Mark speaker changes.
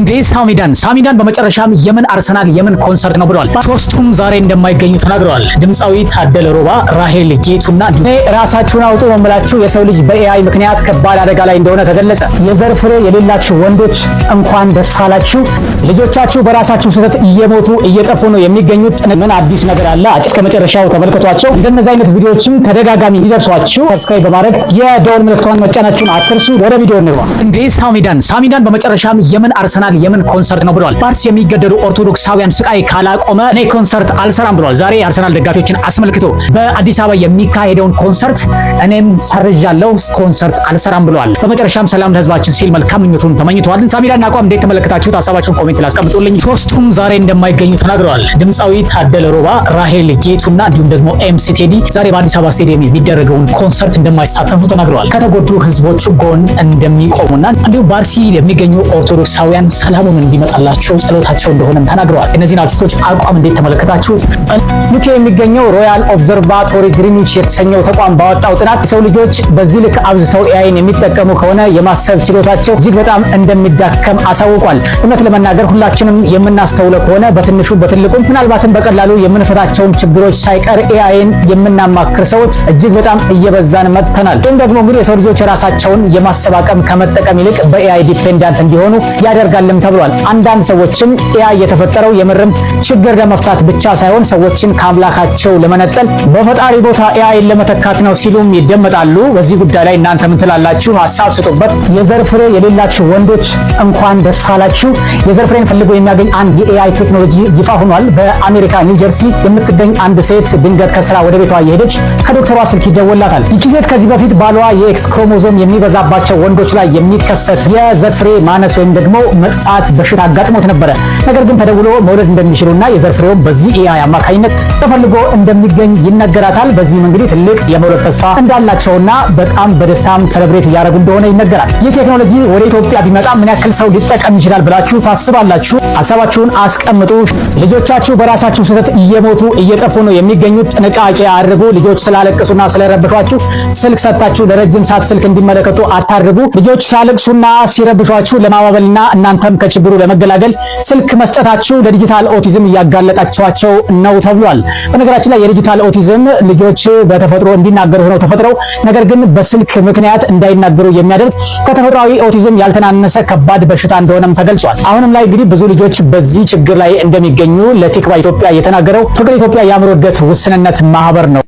Speaker 1: እንዴ ሳሚዳን በመጨረሻም የምን አርሰናል የምን ኮንሰርት ነው ብለዋል። ሶስቱም ዛሬ እንደማይገኙ ተናግረዋል። ድምፃዊ ታደለ ሮባ፣ ራሄል ጌቱና ራሳችሁን አውጡ መምላችሁ የሰው ልጅ በኤአይ ምክንያት ከባድ አደጋ ላይ እንደሆነ ተገለጸ። የዘር ፍሬ የሌላችሁ ወንዶች እንኳን ደስ አላችሁ። ልጆቻችሁ በራሳችሁ ስህተት እየሞቱ እየጠፉ ነው የሚገኙት። ምን አዲስ ነገር አለ? እስከ መጨረሻው ተመልከቷቸው። እንደነዚህ አይነት ቪዲዮዎችም ተደጋጋሚ እንዲደርሷችሁ ሰብስክራይብ በማድረግ የደወል ምልክቷን መጫናችሁን አትርሱ። ወደ ቪዲዮ እንግባ። እንዴ ሳሚዳን በመጨረሻም የምን አርሰናል የምን ኮንሰርት ነው ብለዋል። ባርስ የሚገደሉ ኦርቶዶክሳውያን ስቃይ ካላቆመ እኔ ኮንሰርት አልሰራም ብለዋል። ዛሬ የአርሰናል ደጋፊዎችን አስመልክቶ በአዲስ አበባ የሚካሄደውን ኮንሰርት እኔም ሰርዣለሁ፣ ኮንሰርት አልሰራም ብለዋል። በመጨረሻም ሰላም ለህዝባችን ሲል መልካም ምኞቱን ተመኝተዋል። ሳሚዳን አቋም እንዴት ተመለከታችሁት? ሀሳባችሁን ኮሜንት ላይ አስቀምጡልኝ። ሶስቱም ዛሬ እንደማይገኙ ተናግረዋል። ድምፃዊ ታደለ ሮባ፣ ራሄል ጌቱና እንዲሁም ደግሞ ኤምሲ ቴዲ ዛሬ በአዲስ አበባ ስቴዲየም የሚደረገውን ኮንሰርት እንደማይሳተፉ ተናግረዋል። ከተጎዱ ህዝቦች ጎን እንደሚቆሙና እንዲሁም ባርሲ የሚገኙ ኦርቶዶክሳውያን ሰላሙን እንዲመጣላቸው ጸሎታቸው እንደሆነም ተናግረዋል። እነዚህን አርቲስቶች አቋም እንዴት ተመለከታችሁት? ዩኬ የሚገኘው ሮያል ኦብዘርቫቶሪ ግሪንዊች የተሰኘው ተቋም ባወጣው ጥናት የሰው ልጆች በዚህ ልክ አብዝተው ኤአይን የሚጠቀሙ ከሆነ የማሰብ ችሎታቸው እጅግ በጣም እንደሚዳከም አሳውቋል። እውነት ለመናገር ሁላችንም የምናስተውለው ከሆነ በትንሹ በትልቁም ምናልባትም በቀላሉ የምንፈታቸውን ችግሮች ሳይቀር ኤአይን የምናማክር ሰዎች እጅግ በጣም እየበዛን መጥተናል። ይህም ደግሞ እንግዲህ የሰው ልጆች የራሳቸውን የማሰብ አቅም ከመጠቀም ይልቅ በኤአይ ዲፔንዳንት እንዲሆኑ ያደርጋልም ተብሏል። አንዳንድ ሰዎችም ኤአይ የተፈጠረው የምርም ችግር ለመፍታት ብቻ ሳይሆን ሰዎችን ከአምላካቸው ለመነጠል በፈጣሪ ቦታ ኤአይን ለመተካት ነው ሲሉም ይደመጣሉ። በዚህ ጉዳይ ላይ እናንተ ምን ትላላችሁ? ሀሳብ ስጡበት። የዘር ፍሬ የሌላችሁ ወንዶች እንኳን ደስ አላችሁ። የዘር ፍሬን ፈልጎ የሚያገኝ አንድ የኤአይ ቴክኖሎጂ ይፋ ሆኗል። በአሜሪካ ኒው ጀርሲ የምትገኝ አንድ ሴት ድንገት ከስራ ወደ ቤቷ እየሄደች ከዶክተሯ ስልክ ይደወላታል። ይቺ ሴት ከዚህ በፊት ባሏ የኤክስ ክሮሞዞም የሚበዛባቸው ወንዶች ላይ የሚከሰት የዘር ፍሬ ማነስ ወይም ደግሞ መጥፋት በሽታ አጋጥሞት ነበረ። ነገር ግን ተደውሎ መውለድ እንደሚችሉና የዘር ፍሬውም በዚህ ኤአይ አማካኝነት ተፈልጎ እንደሚገኝ ይነገራታል። በዚህም እንግዲህ ትልቅ የመውለድ ተስፋ እንዳላቸውና በጣም በደስታም ሰለብሬት እያደረጉ እንደሆነ ይነገራል። ይህ ቴክኖሎጂ ወደ ኢትዮጵያ ቢመጣ ምን ያክል ሰው ሊጠቀም ይችላል ብላችሁ ታስባላችሁ? ሀሳባችሁን አስቀምጡ። ልጆቻችሁ በራሳችሁ ስህተት እየሞቱ እየጠፉ ነው የሚገኙት። ጥንቃቄ አድርጉ። ልጆች ስላለቀሱና ስለረብሿችሁ ስልክ ሰጣችሁ ለረጅም ሰዓት ስልክ እንዲመለከቱ አታድርጉ። ልጆች ሲያለቅሱና ሲረብሿችሁ ለማባበልና እናንተም ከችግሩ ለመገላገል ስልክ መስጠታችሁ ለዲጂታል ኦቲዝም እያጋለጣቸዋቸው ነው ተብሏል። በነገራችን ላይ የዲጂታል ኦቲዝም ልጆች በተፈጥሮ እንዲናገሩ ሆነው ተፈጥረው ነገር ግን በስልክ ምክንያት እንዳይናገሩ የሚያደርግ ከተፈጥሯዊ ኦቲዝም ያልተናነሰ ከባድ በሽታ እንደሆነም ተገልጿል። አሁንም ላይ እንግዲህ ብዙ ልጆች በዚህ ችግር ላይ እንደሚገኙ ለቲክቫህ ኢትዮጵያ የተናገረው ፍቅር ኢትዮጵያ የአእምሮ እድገት ውስንነት ማህበር ነው።